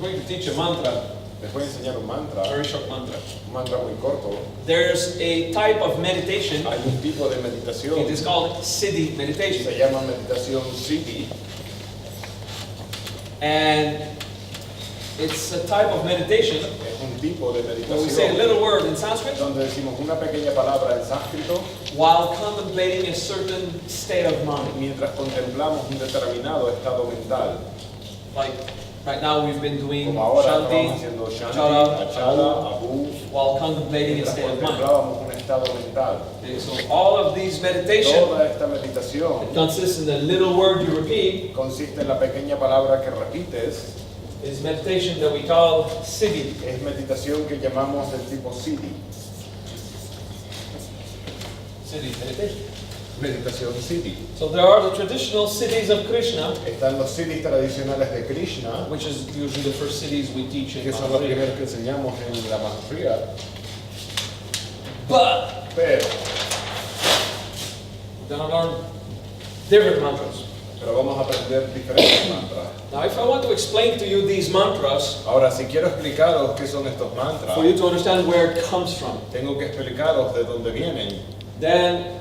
going to teach a mantra, Les voy a enseñar un mantra, very short mantra. un mantra muy corto. There's a type of meditation, Hay un tipo de meditación, it is called siddhi meditation. se llama meditación Siddhi, And it's a type of meditation es un tipo de where we say a meditación little word in Sanskrit donde decimos una pequeña palabra en sánscrito while contemplating a certain state of mind. mientras contemplamos un determinado estado mental. Like right now we've been doing Como ahora estamos Shanti haciendo Shanti, Achala, Achala, Abu, while contemplating a mientras state of mind. contemplábamos un estado mental. Okay, so all of these meditation Toda esta meditación consists in the little word you repeat consiste en la pequeña palabra que repites, is meditation that we call siddhi. es meditación que llamamos del tipo Siddhi, Siddhi meditation. meditación Siddhi. So there are the traditional siddhis of Krishna, Están los siddhis tradicionales de Krishna, which is usually the first siddhis we teach in que son los Mahavira. primeros que enseñamos en la maestría, But pero we're going to learn different mantras. vamos a aprender diferentes mantras. Now, if I want to explain to you these mantras Ahora, si quiero explicaros qué son estos mantras, for you to understand where it comes from, tengo que explicaros de dónde vienen. then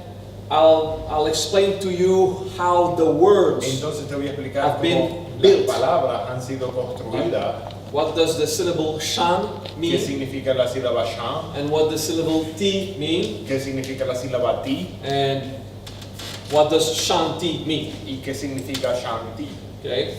I'll explain to you how the words, Entonces te voy a explicar have been cómo built. las palabras han sido construidas, what does the syllable shan qué mean, significa la sílaba shan, and what does syllable ti mean, qué significa la sílaba ti and what does shanti mean. y qué significa shanti. Okay?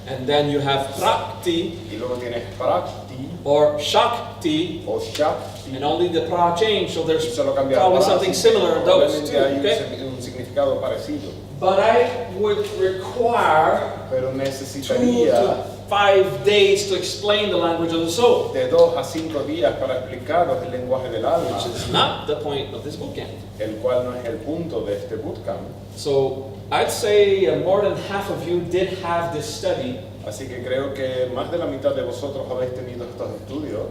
And then you have prakti Y luego tienes prakti or shakti, o shakti. and only the pra change, so Y there's solo cambia probably la something frase. similar in those Obviamente too. hay Okay? un significado parecido, But I would require pero 2 necesitaría to 5 days to explain the language of the soul, de 2 a 5 días para explicaros el lenguaje del alma, which is not the point of this bootcamp. el cual no es el punto de este bootcamp. So I'd say more than half of you did have this study, Así que creo que más de la mitad de vosotros habéis tenido estos estudios,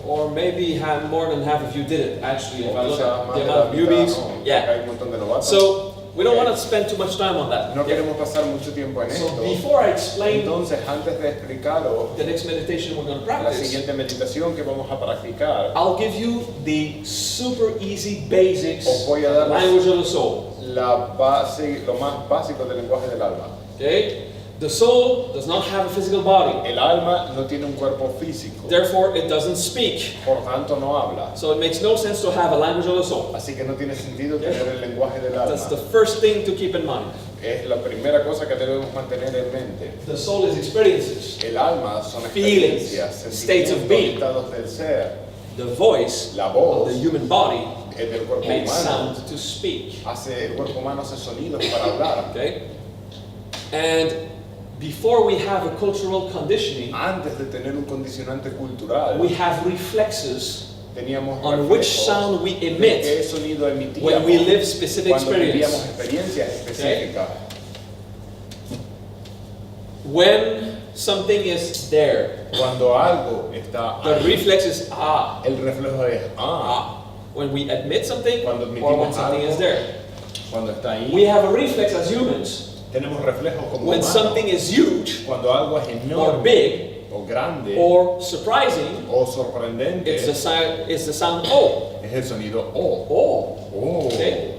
or maybe more than half of you did it. Actually, if o I look quizás at más the de la amount of mitad newbies, no, porque yeah. hay un montón de novatos. So we don't want to spend too much time on that. No Yeah. queremos pasar mucho tiempo en So esto. before I explain Entonces, antes de explicaros the next meditation we're going to la practice, siguiente meditación que vamos a practicar, I'll give you the super easy basics Os voy a of dar the language of the soul. la base, lo más básico del lenguaje del alma. Okay? The soul does not have a physical body. El alma no tiene un cuerpo físico, Therefore, it doesn't speak. por tanto no habla. So it makes no sense to have a language of the soul. Así que no tiene sentido tener el lenguaje del That's the alma. first thing to keep in mind. Es la primera cosa que debemos mantener en mente. The soul is experiences. El alma son Feelings, experiencias, states of sentimientos, being. estados del ser. The voice La of voz the human body del cuerpo makes humano sound to speak. hace, el cuerpo humano hace sonidos para hablar. Okay? And before we have a cultural conditioning, Antes de tener un condicionante cultural, we have reflexes teníamos on which reflejos sound we de emit qué sonido emitíamos when we live specific cuando vivíamos experience. experiencias específicas. When something is there, Cuando algo está the ahí, reflex is ah, el reflejo es ah. When we admit something Cuando or when admitimos something algo, is there. cuando está ahí, We have a reflex as humans. tenemos reflejos como When humanos. something is huge Cuando algo es or enorme big o grande or surprising, o sorprendente, it's the sound oh. es el sonido O. Oh. Oh. Okay?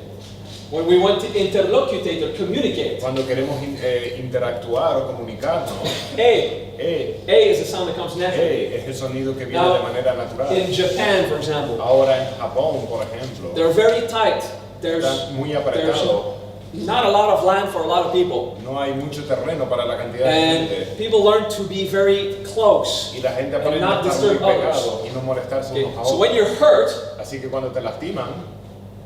When we want to interlocute or communicate, Cuando queremos interactuar o comunicarnos, A is the sound that comes naturally. es el sonido que viene Now, de manera natural. In Japan, for example, Ahora en Japón, por ejemplo, they're very tight. está muy There's apretado. not a lot of land for a lot of people. No hay mucho terreno para la cantidad de And gente. people learn to be very close. Y la gente and aprende a not estar muy disturb others. pegados y no molestarse Okay? unos a So otros. when you're hurt, Así que cuando te lastiman,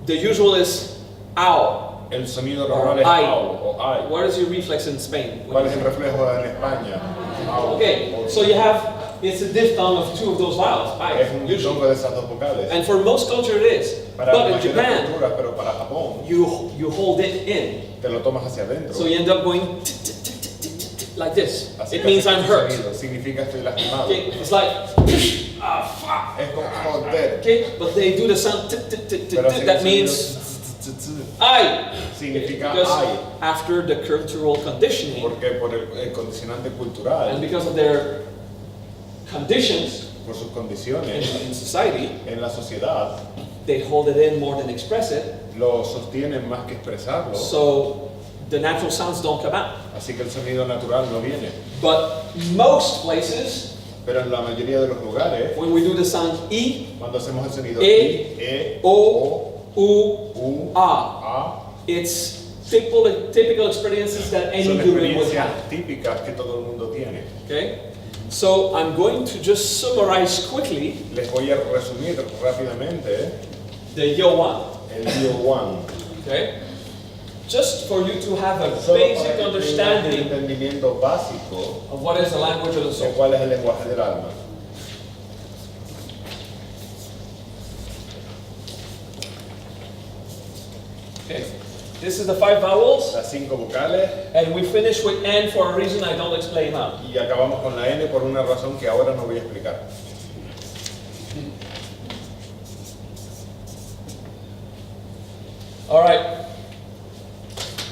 the usual is ow. el sonido Or normal es ay. au o ay. What is your reflex in Spain? ¿Cuál es el reflejo en España? Au. Okay, O- so you have, it's a diphthong of 2 of those vowels, Es ay, un usually. chongo de esas dos vocales. And for most culture it is. Para But la in mayoría de Japan, culturas, pero para Japón, you hold it in. te lo tomas hacia adentro. So you end up going like this. Así It que means hace I'm ese hurt. sonido, significa estoy lastimado. Okay, it's like fuck. Es como joder. Okay, but they do the sound Pero hacen el that sonido means tz, tz, tz, tz. I. significa Because hay, after the cultural conditioning, porque por el condicionante and cultural, because of their conditions por sus in condiciones society, en la sociedad, they hold it in more than express it. lo sostienen más que expresarlo, So the natural sounds don't come out. así que el sonido natural no viene. But most places, Pero en la mayoría de los lugares, when we do the sound I, cuando hacemos el sonido E, I, E, O, U, U, A, A, it's typical experiences that any son human would experiencias have. típicas que todo el mundo tiene. Okay? So I'm going to just summarize quickly Les voy a resumir rápidamente the IEOUAN. el IEOUAN. Okay? Just for you to have a Solo para basic que tengan un understanding entendimiento básico of what is the language of the de soul. cuál es el lenguaje del alma. Okay. This is the 5 vowels, Las 5 vocales and we finish with N for a reason I don't explain now. y acabamos con la N por una razón que ahora no voy a explicar. All right.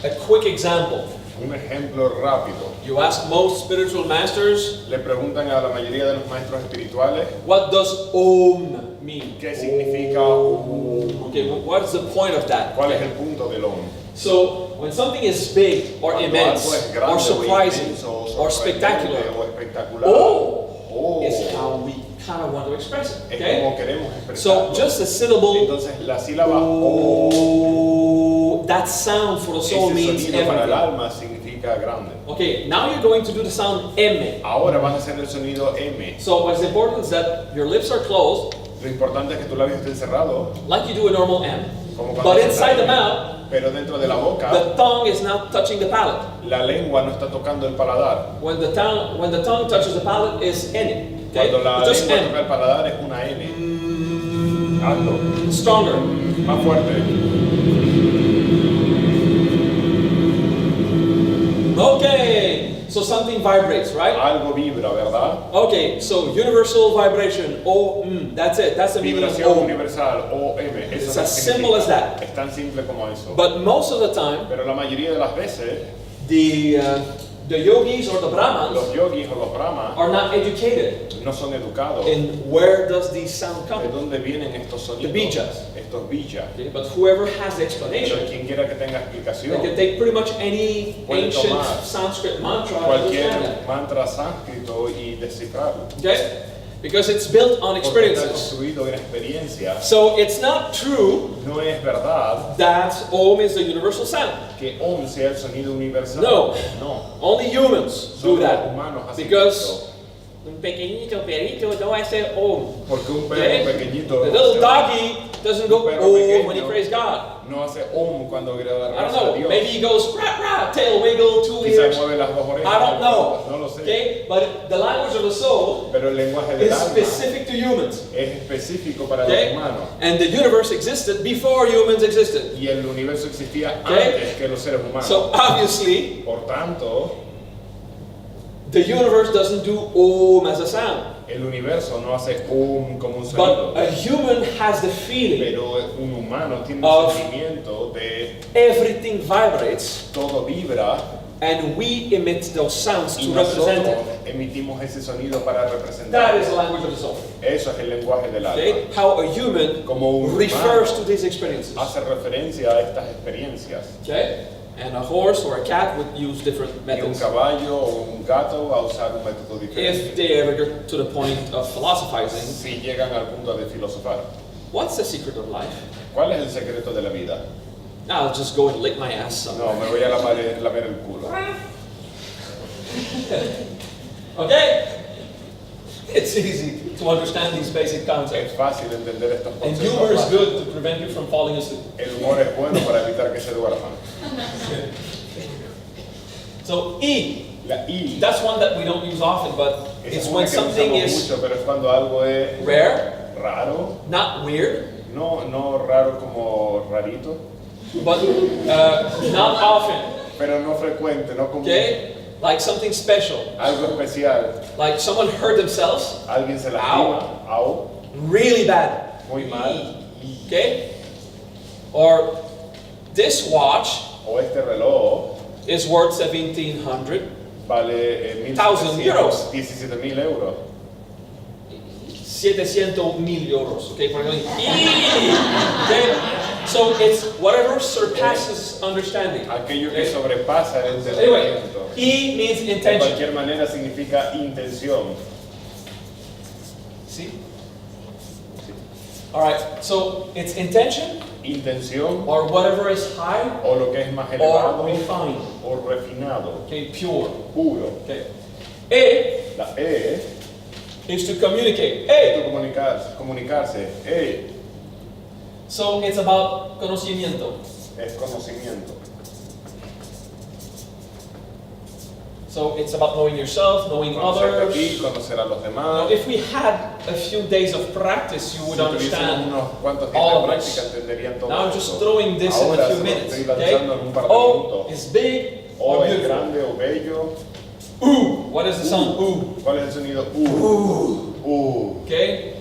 A quick example. Un ejemplo rápido. You ask most spiritual masters, Le preguntan a la mayoría de los maestros espirituales what does Om mean? qué significa Om. Okay, what's the point of that? ¿Cuál es el punto del Om? So, when something is big or Cuando immense algo es grande or surprising inmenso, or sorprendente spectacular, o espectacular, O is oh, how we kind of want to express it. es Okay? como queremos So, expresarlo. just a syllable Entonces la sílaba O, O, that sound for the soul ese means sonido para el everything. alma significa grande. Okay, now you're going to do the sound M. Ahora vas a hacer el sonido M. So, what's important is that your lips are closed, Lo importante es que tu labio esté cerrado, like you do a normal M, como cuando but se inside the está mouth, pero dentro de la boca, the tongue is not touching the palate. la lengua no está tocando el paladar. When the tongue touches the palate, is N. Okay? Cuando la Just lengua toca N. el paladar es una N. Alto, Stronger. más fuerte. Okay, so something vibrates, right? Algo vibra, ¿verdad? Okay, so universal vibration, that's it. That's the meaning of Vibración O. universal, OM. Eso It's es lo as que simple significa. as that. Es tan simple como eso. But most of the time, Pero la mayoría de las veces, the yogis or the brahmans los yogis o los brahmas are not educated no son educados. in where does these sound come. ¿De dónde vienen estos sonidos? bijas. Estos bijas. Okay? But whoever has the Pero explanation, quien quiera que tenga they explicación, can take pretty much any Pueden ancient tomar Sanskrit mantra and cualquier understand that. mantra sánscrito y descifrarlo. Okay? Because it's built on Porque está experiences. construido en experiencia. So it's not true No es verdad that Om is the universal sound. que Om sea el sonido universal. No. No. Only humans do Solo los that. humanos hacen Because un pequeñito perrito no hace Om. esto. Porque un perro Okay? pequeñito The little hace doggy doesn't go Un perro Om when he pequeño prays God. no hace Om cuando I reza don't a know. Dios. Maybe he goes rah rah, tail wiggle, 2 Quizás ears. mueve las dos orejas. I don't know. No lo sé. Okay? But the language of the soul Pero el lenguaje del is alma specific to humans. es específico para Okay? los humanos. And the universe existed before humans existed. Y el universo existía Okay? antes que los seres humanos. So obviously, Por tanto, the universe doesn't do Om as a sound. el universo no hace Om como un sonido. But a human has the feeling Pero un humano tiene Of- un sentimiento de everything vibrates todo vibra and we emit those sounds y to represent nosotros it. emitimos ese sonido para That representar. is the language of the soul. Eso es el lenguaje del alma. Okay? How a human Como un refers humano to these experiences. hace referencia a estas experiencias. Okay? And a horse or a cat would use different Y un methods. caballo o un gato va a usar un método diferente. If they ever get to the point of philosophizing, Si llegan al punto de filosofar. what's the secret of life? ¿Cuál es el secreto de la vida? I'll just go and lick my ass somewhere. No, me voy a lamer el culo. Okay? It's easy to understand these basic concepts. Es fácil entender estos And conceptos. humor is fáciles. good to prevent you from falling asleep. El humor es bueno para evitar que se duerman. So E, La I that's one that we don't use often, but esa it's es when una que no something usamos is mucho, pero es cuando algo es rare, raro, not weird, no raro como rarito, but not often. pero no frecuente, no común. Okay? Like something special. Algo especial. Like someone hurt themselves Alguien se lastima, au, really bad. muy mal. Okay? Or This watch o este reloj is worth 1,700. vale 1,000 euros. 17.000 euros. 700,000 euros. Okay, por ejemplo. Okay? So it's whatever surpasses understanding. Aquello que Okay? sobrepasa el Anyway, entendimiento. E means De intention. cualquier manera significa intención. See? Alright, so it's intention Intención or whatever is high o lo que es más or elevado refined. o refinado, Okay, pure. puro. Okay. E La E is to communicate. es E. comunicarse. E So it's about conocimiento. es conocimiento. So it's about knowing yourself, knowing Conocerte a others. ti, conocer a los demás. Now, if we had a few days of practice, you Si would tuviésemos understand unos cuantos días all de of práctica this. entenderían todo Now I'm esto. just throwing this in Ahora a few se lo minutes. estoy Okay? lanzando en un par de O minutos. is big O or es beautiful. grande o bello. Ooh. What is the sound? Ooh. ¿Cuál es el sonido? Ooh. Okay?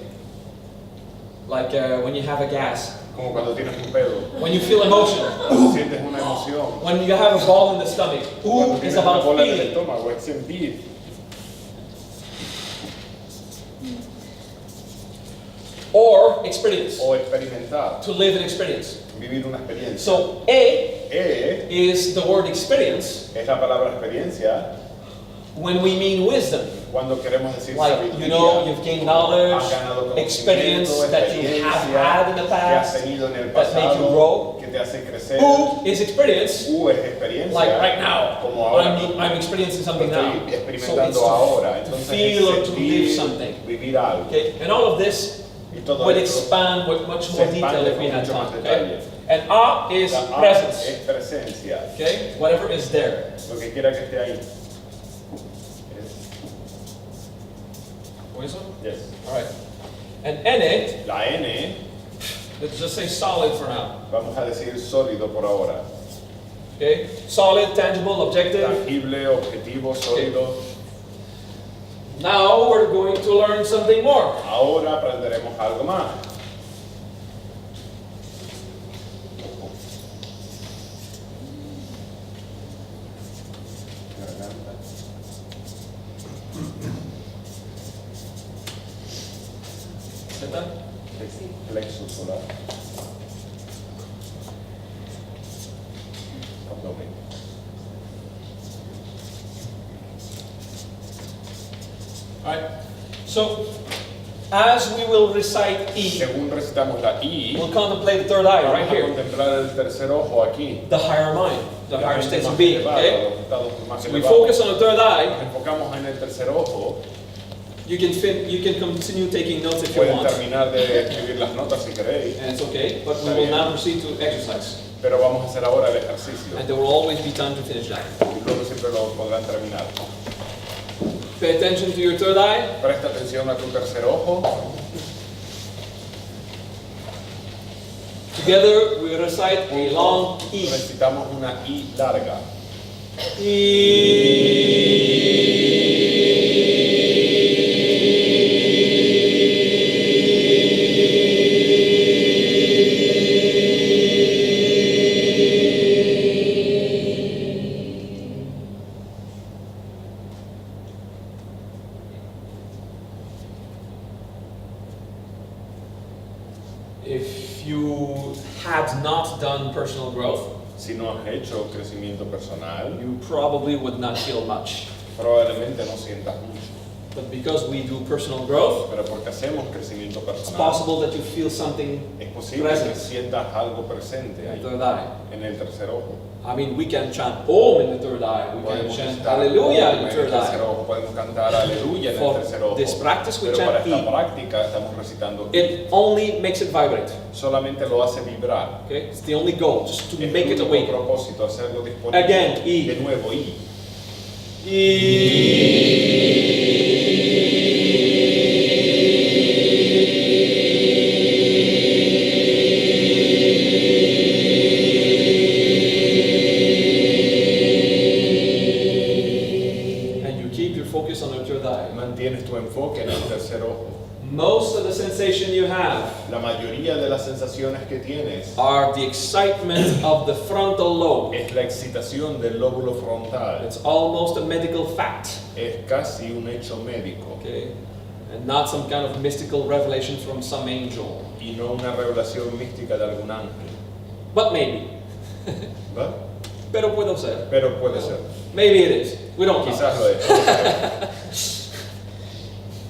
Like when you have a gas. Como cuando tienes un pedo. When you feel emotion. Cuando sientes una emoción. When you have a ball in the stomach. Ooh Cuando is tienes una about bola en el feeling. estómago, es sentir. Or experience. O experimentar. To live an experience. Vivir una experiencia. So A E is the word experience es la palabra experiencia when we mean wisdom. cuando queremos decir Like, sabiduría. you know, you've gained knowledge, Has ganado experience conocimiento, that you have experiencia had in the que has past, tenido en el that make you pasado, grow. que te hace crecer. U is experience, U es experiencia. like right now. Como ahora. I'm experiencing something now. Estoy So experimentando it's to, ahora. to Entonces feel or es to sentir, live something. vivir algo. Okay, and all of this Y todo would esto expand with much se more expande detail if we con had mucho más time. detalle. Okay? And A is La A presence. es presencia. Okay, whatever is there. Lo que quiera que esté ahí. What is it? Yes. All right. And N, La N, let's just say solid for now. vamos a decir sólido por ahora. Okay, solid, tangible, objective. Tangible, objetivo, sólido. Now we're going to learn something more. Ahora aprenderemos algo más. ¿Está? Plexo solar. Abdomen. All right. So, as we will recite E, Según recitamos la I, we'll contemplate the third eye right vamos a here. contemplar el tercer ojo aquí. The higher mind, the La higher mente states más of being. elevada, Okay? los estados más So we elevados. focus on the third Nos eye. enfocamos en el tercer ojo. You can continue taking notes if you Pueden want, terminar de escribir las notas si queréis, and it's okay. But we will now proceed to exercise, pero vamos a hacer ahora el ejercicio. and there will always be time to finish that. Y luego siempre lo podrán terminar. Pay attention to your third eye. Presta atención a tu tercer ojo. Together we recite a long E. Recitamos una I larga. If you had not done personal growth, Si no has hecho crecimiento personal, you probably would not feel much. probablemente no sientas mucho. But because we do personal growth, Pero porque hacemos crecimiento it's personal, possible that you feel something es posible que present sientas algo presente in ahí, the third eye. en el tercer ojo. I mean, we can chant Om in the third eye. We can Podemos chant estar Hallelujah in en the el third tercer eye. ojo, podemos cantar aleluya en el For tercer ojo. this practice we Pero para chant esta E. práctica estamos recitando It only makes it vibrate. solamente lo hace vibrar. Okay, it's the only goal, just to Es make it el único awaken. propósito, hacerlo disponible. Again, E. De nuevo, I. And you keep your focus on the third eye. Mantienes tu enfoque en el tercer ojo. most of the sensation you have La mayoría de las sensaciones que tienes are the excitement of the frontal lobe. es la excitación del lóbulo frontal. It's almost a medical fact, Es casi un hecho médico okay? And not some kind of mystical revelation from some angel. y no una revelación mística de algún ángel. But maybe. ¿verdad? Pero puede ser. Pero puede ser. Maybe it is. We don't know. Quizás lo es.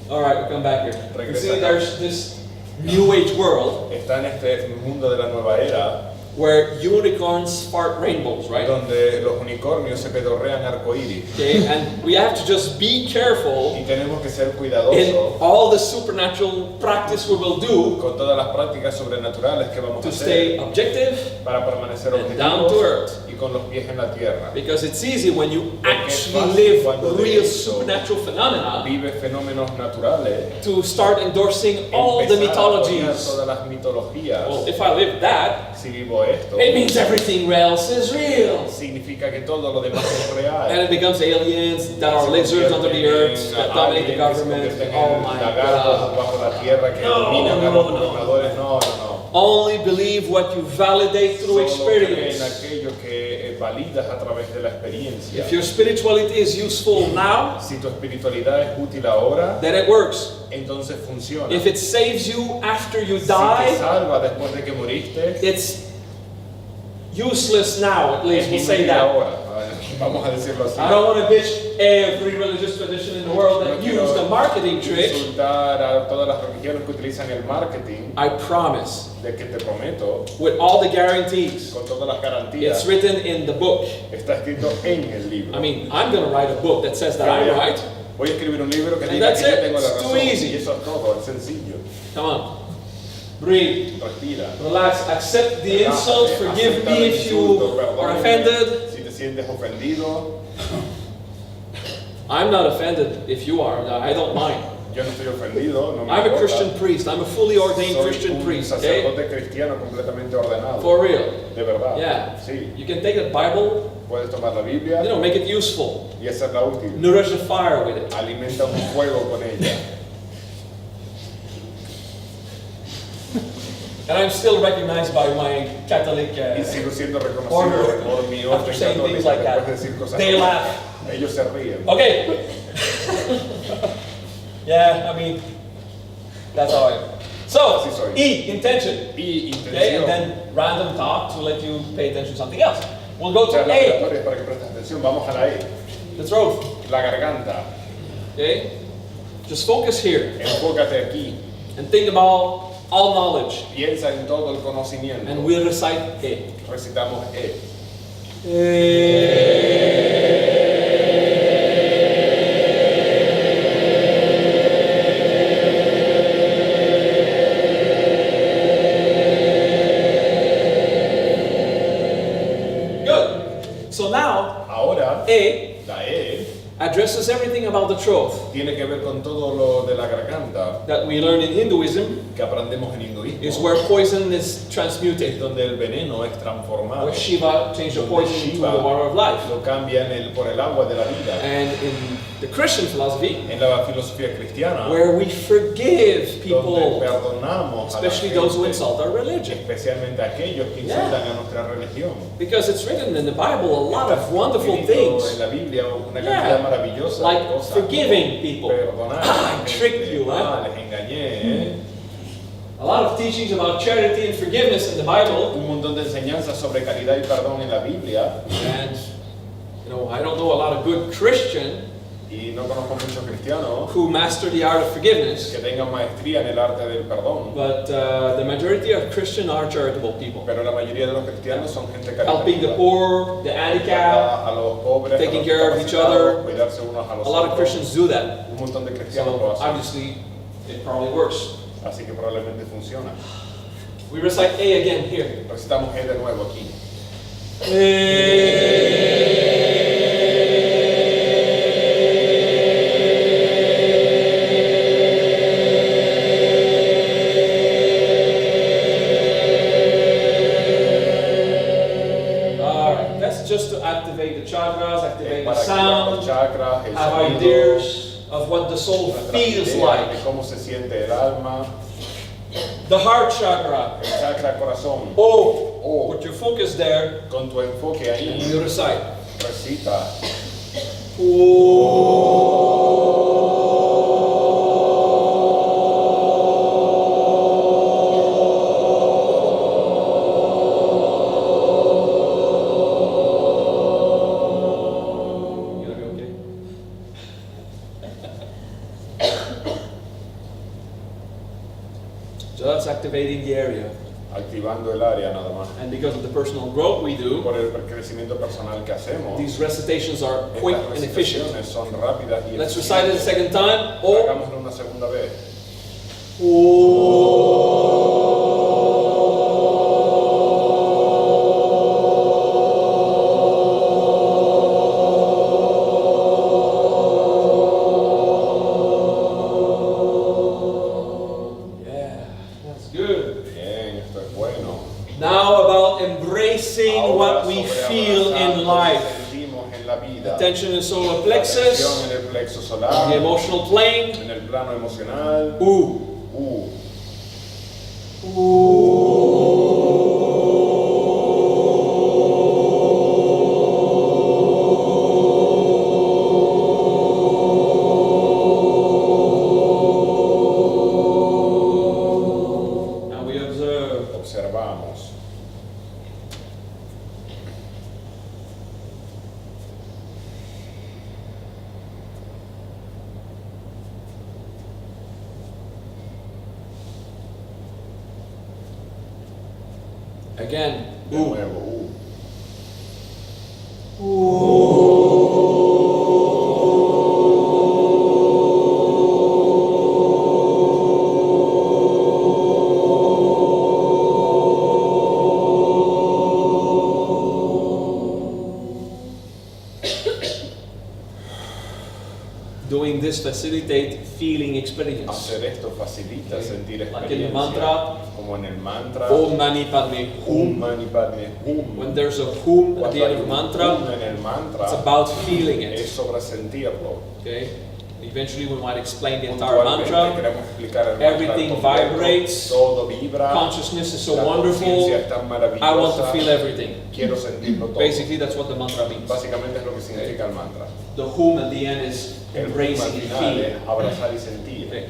All right, we'll come back here. You Regresa see, acá. there's this new age world Está en este mundo de la nueva era where unicorns fart rainbows, right? donde los unicornios se pedorrean arcoíris Okay, and we have to just be careful y tenemos que ser in cuidadosos all the supernatural practice we will do con todas las prácticas sobrenaturales que vamos a to stay hacer objective para permanecer and down to objetivos earth. y con los pies en la tierra. Because it's easy when you Porque es actually fácil live cuando de real hecho supernatural phenomena Vive fenómenos naturales, to start endorsing all the empezar a apoyar mythologies. todas las mitologías. Well, if I live that, Si vivo esto, it means everything else is real. significa que todo lo demás es And real. it becomes aliens that are lizards under the earth that dominate the government. Oh my Lagartos God. bajo la tierra que No, dominan a no, los no. gobernadores. No, no, no. Only believe what you validate through Solo creen experience. aquello que validas a través de la experiencia. If your spirituality is useful now, Si tu espiritualidad es útil ahora, then it works. entonces funciona. If it saves you after you Si te die, salva después de que moriste, it's useless now, at least es we'll say inútil that. ahora. Vamos a decirlo así. I don't want to bitch every religious tradition in the world No that quiero use the marketing trick. insultar a todas las religiones que utilizan el marketing, I promise, de que te prometo, with all the guarantees, con todas las it's garantías, written in the book. está escrito en el libro. I mean, I'm going to write a book that says that I'm right. Voy a escribir un libro que And diga that's que yo it. tengo la It's too razón. easy. Y eso es todo, es sencillo. Come on. Breathe. Respira. Relax. Accept the insult. Forgive me if you are offended. Si te sientes ofendido, I'm not offended if you are. I don't mind. yo no estoy ofendido, no me I'm a importa. Christian priest. I'm a fully ordained Soy Christian un priest. Okay? sacerdote cristiano completamente ordenado. For real. De verdad. Yeah. Sí. You can take a Bible, Puedes tomar la Biblia make it useful. y hacerla útil. Nourish the fire with it. Alimenta un fuego con ella. And I'm still recognized by my Catholic Y sigo siendo reconocido order por mi after orden saying things católico like después de that. decir cosas They como- laugh. Ellos se ríen. Okay. Yeah, I mean, that's how I am. So, Así soy. E, intention. Y Okay, and intención. then random talk to let you pay attention to something else. We'll go to Charlas A, aleatorias para que prestes atención. Vamos a la E. the throat. La garganta. Okay? Just focus here Enfócate aquí. and think about all knowledge. Piensa en todo el conocimiento. And we'll recite A. Recitamos E. Good. So now, Ahora, A la E addresses everything about the throat tiene que ver con todo lo de la garganta that we learn in Hinduism. que aprendemos en hinduismo. Is where poison is Es transmuted. donde el veneno es transformado. Where Shiva changed the Donde poison into Shiva the water of life. lo cambia por el agua de la vida. And in the Christian philosophy, En la filosofía cristiana, where we forgive donde people, perdonamos a la especially those who gente, insult our religion. especialmente a aquellos que Yeah. insultan a nuestra religión. Because it's written in the Bible a lot Está of wonderful escrito things, en la Biblia una Yeah. cantidad maravillosa de like cosas. forgiving people. Perdonar. a Ah, la I gente. tricked you, Ah, les engañé. A lot of teachings about charity and forgiveness in the Bible. Un montón de enseñanzas sobre caridad y perdón en la Biblia. And, I don't know a lot of good Christian Y no conozco muchos cristianos who master the art of forgiveness. que tengan maestría en el arte del perdón. But the majority of Christians are charitable people. Pero la mayoría de los cristianos son gente Helping the caritativa. poor, the handicapped. A los pobres, taking a los care of each discapacitados, other. cuidarse unos a los A lot of otros. Christians do that. Un montón de cristianos lo So hacen. obviously, it probably works. Así que probablemente funciona. We recite A again here. Recitamos E de nuevo aquí. Alright, that's just to activate the chakras, activate the Para activar los sound, chakras, el have sonido, ideas, of what the soul nuestras feels ideas like. de cómo se siente el alma, The heart chakra. el chakra corazón. Oh, put your focus there Con tu enfoque and ahí, you recite. recita. So that's activating the area. Activando el área nada más. And because of the personal growth we do, Por el crecimiento personal que hacemos, these recitations are quick estas and efficient. recitaciones son rápidas y Let's recite it a second time. Oh. Hagámoslo una segunda vez. Yeah, that's good. Bien, esto es bueno. Now about embracing Ahora what we sobre feel abrazar in lo que life. sentimos en la vida. Attention in the solar La plexus, atención en el plexo solar, the emotional plane. en el plano emocional. Ooh. Now we observe. Observamos. Again. De nuevo. Doing this facilitate feeling experience. Hacer esto facilita sentir Like in the experiencia. mantra, Como en el mantra. Om Mani Padme Hum Hum. mani padme hum. When there's a hum at Cuando the end hay of the un mantra, hum en el mantra, it's about feeling es it. sobre sentirlo. Okay? Eventually we might explain the entire Puntualmente mantra. queremos explicar el mantra Everything completo. vibrates. Todo vibra. Consciousness is so La wonderful. conciencia es tan maravillosa. I want to feel everything. Quiero sentirlo todo. Basically, that's what the mantra means. Básicamente es lo que significa el mantra. The hum at the end is El hum al embracing and final feeling. es abrazar y sentir. Okay.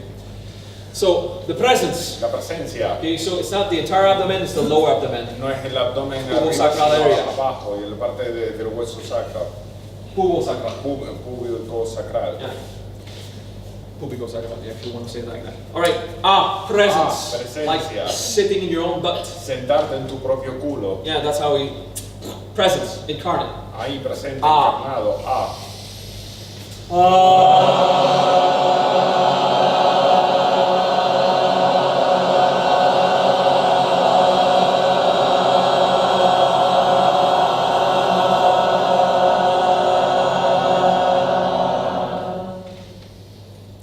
So the presence. La presencia Okay, so it's not the entire abdomen, it's the lower abdomen. no es el abdomen Pubo arriba, sacral sino area. abajo y la parte del hueso sacral. Pubo sacral. Púbico sacral. Yeah. Pubico sacral, yeah, if you want to say it like that. All right. Presence. Presencia. Like sitting in your own butt. Sentarte en tu propio culo. Yeah, that's how we. Presence, incarnate. Ahí presente, Ah. encarnado.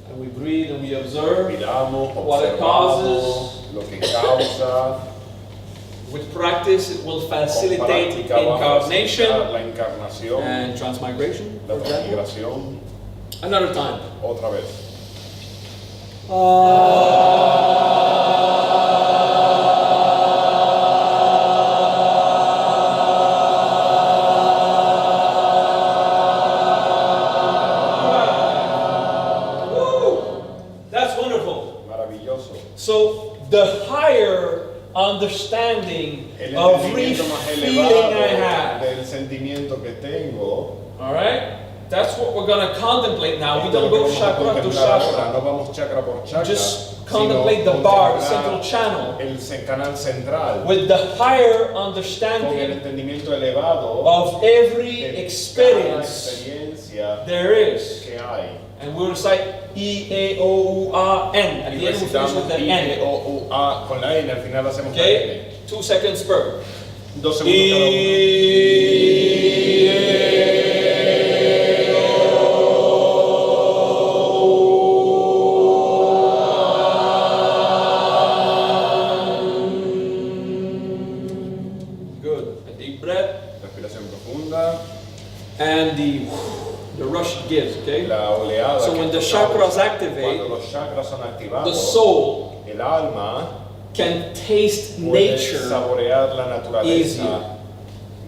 And we breathe and we observe. Miramos, What it observamos causes. lo que causa. With practice, it will Con facilitate práctica vamos a incarnation facilitar la encarnación, and transmigration. la For example. transmigración. Another time. Otra vez. Woo! That's wonderful. Maravilloso. So the higher understanding El of entendimiento más feeling elevado I have. del sentimiento que tengo. All right? That's what we're going to contemplate now. We Esto don't es lo go que vamos a chakra to contemplar ahora. chakra. No vamos chakra por chakra. Just sino contemplate the bar, the contemplar central channel. el canal central. With the higher Con el understanding entendimiento elevado of every de cada experience experiencia there is. que hay. And we'll recite IEOUAN. At Y the end we finish recitamos with the N. IEOUA con la N, al final hacemos la Okay? N. 2 seconds per. 2 segundos cada uno. Good. A deep breath. Respiración profunda. And the rush it gives, okay? La oleada So que when esto the chakras cuando activate, los chakras son the activados, soul el alma can taste puede nature saborear la naturaleza easier.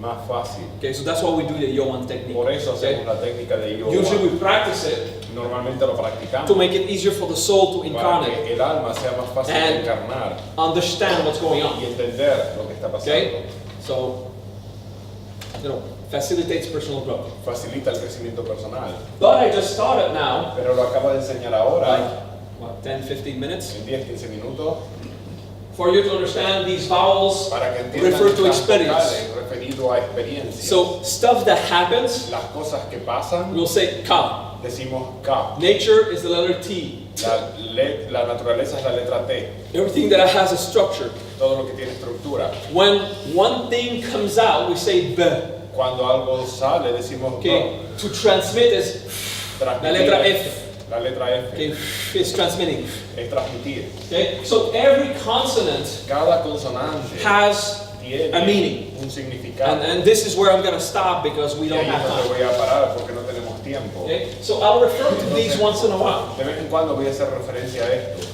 más fácil. Okay, so that's why we do the IEOUAN technique. Por eso hacemos Okay? la técnica de Usually IEOUAN. we practice it Normalmente lo practicamos to make it easier for the soul to para incarnate, que el alma sea más fácil de And- encarnar understand what's going y on. entender lo que está pasando. Okay? So, facilitates personal growth. Facilita el crecimiento personal. But I just started now, Pero lo acabo de enseñar like, ahora, what, 10, 15 minutes? en 10-15 minutos, For you to understand these vowels para que entiendan refer to estas experience. vocales referido a experiencias. So, stuff that happens, Las cosas que pasan, we'll say ka. decimos K. Nature is the letter T. La naturaleza es la letra T. Everything that has a structure. Todo lo que tiene estructura. When one thing comes out, we say B. Cuando algo sale, decimos Okay? To transmit is transmitir. la letra F. La letra F. Okay? It's transmitting. Es transmitir. Okay? So every consonant Cada consonante has tiene a meaning. un significado. And this is where I'm going to stop because we Y don't ahí have es donde time. voy a parar porque no tenemos tiempo. Okay? So I'll refer to these once in a while. De vez en cuando voy a hacer referencia a esto.